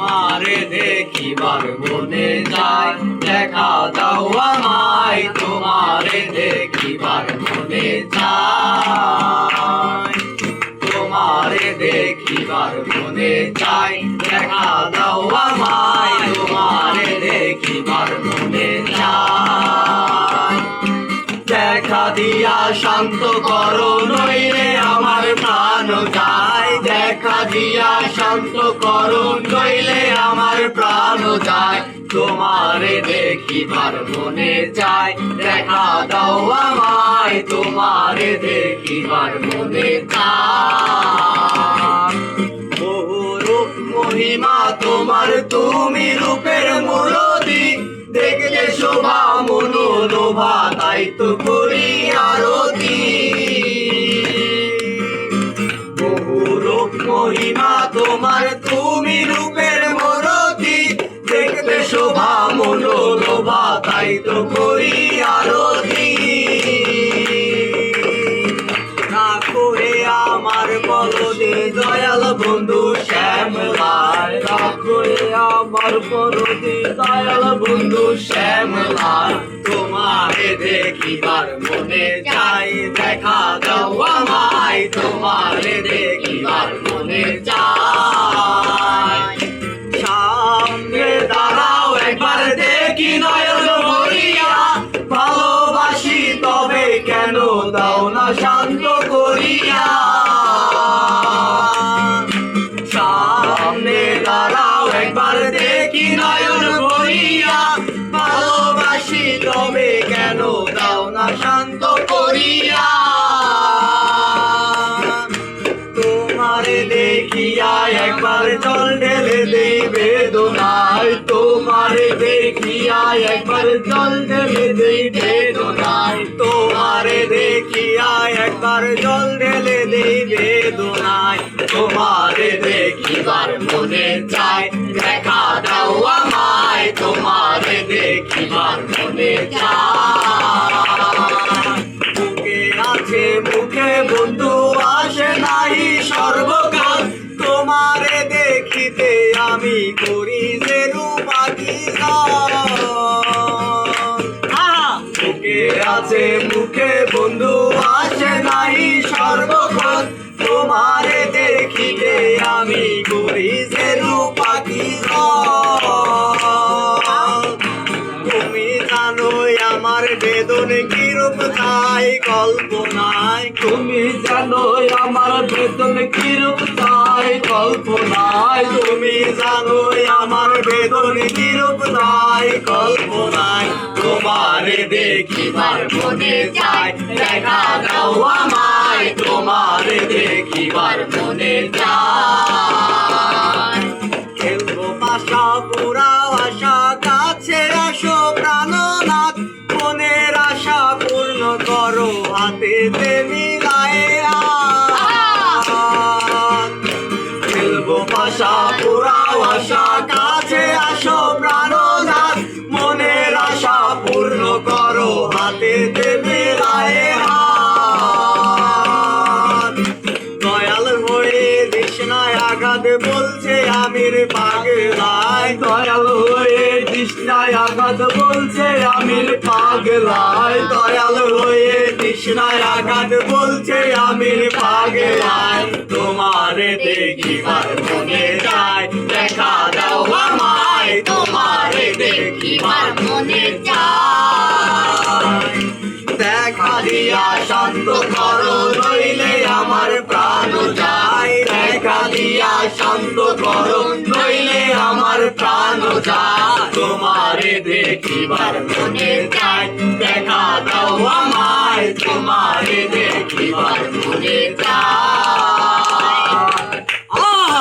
তোমারে দেখিবার মনে যায়, দেখা দাও আমায় তোমারে দেখিবার মনে যায়। তোমারে দেখিবার মনে যায়, দেখা দাও আমায় তোমারে দেখিবার মনে যায়। দেখা দিয়া শান্ত করো নইলে আমার প্রাণ যায়, দেখা দিয়া শান্ত করো নইলে আমার প্রাণ যায়। তোমারে দেখিবার মনে যায়, দেখা দাও আমায় তোমারে দেখিবার মনে যায়। বহু রূপ মহিমা তোমার, তুমি রূপের মুরতি, দেখলে শোভা মনোলোভা তাই তো করি আরতি। বহু রূপ মহিমা তোমার, তুমি রূপের মুরতি, দেখলে শোভা মনোলোভা তাই তো করি আরতি। রাখো হে আমার পরদে দয়াল বন্ধু শ্যামলাল, রাখো হে আমার পরদে দয়াল বন্ধু শ্যামলাল। তোমারে দেখিবার মনে যায়, দেখা দাও আমায় তোমারে দেখিবার মনে যায়। সামনে দাঁড়াও একবার দেখি নয়ন ভরিয়া, ভালোবাসি তবে কেন দাও না শান্ত করিয়া। সামনে দাঁড়াও একবার দেখি নয়ন ভরিয়া, ভালোবাসি তবে কেন দাও না শান্ত করিয়া। তোমারে দেখিয়া একবার জল ঢেলে দেই বেদনায়, তোমারে দেখিয়া একবার জল ঢেলে দেই বেদনায়। তোমারে দেখিয়া একবার জল ঢেলে দেই বেদনায়। তোমারে দেখিবার মনে চায়, দেখা দাও আমায় তোমারে দেখিবার মনে চায়। বুকে আছে মুখে বন্ধু আসে নাই সর্বকাল, তোমারে দেখিতে আমি করি যে রূপাকি বুকে আছে মুখে বন্ধু আসে নাই সর্বক্ষণ, তোমারে দেখিতে আমি করি যে রূপাকি। তুমি জানোই আমার বেদন কি রূপ চাই কল্পনায়, তুমি জানোই আমার বেদন কি রূপ চাই কল্পনায়। তুমি জানোই আমার বেদন কি রূপ চাই কল্পনায়। তোমারে দেখিবার মনে চায়, দেখা দাও আমায় তোমারে দেখিবার মনে চায়। খেলবো পাশা পুরাও আশা, কাছে আসো প্রাণনাথ, মনের আশা পূর্ণ করো হাতেতে মিলায়ে হাত। খেলবো পাশা পুরাও আশা, কাছে আসো প্রাণনাথ, মনের আশা পূর্ণ করো হাতেতে মিলায়ে হাত। দয়াল হয়ে তৃষ্ণায় আঘাত বলছে আমির পাগলায়, দয়াল হয়ে তৃষ্ণায় আঘাত বলছে আমির পাগলায়। দয়াল হয়ে তৃষ্ণায় আঘাত বলছে আমির পাগলায়। তোমারে দেখিবার মনে যায়, দেখা দাও আমায় তোমারে দেখিবার মনে যায়। দেখা দিয়া শান্ত করো নইলে আমার প্রাণ যায়, দেখা দিয়া শান্ত করো নইলে আমার প্রাণ যায়। তোমারে দেখিবার মনে যায়, দেখা দাও আমায় তোমারে দেখিবার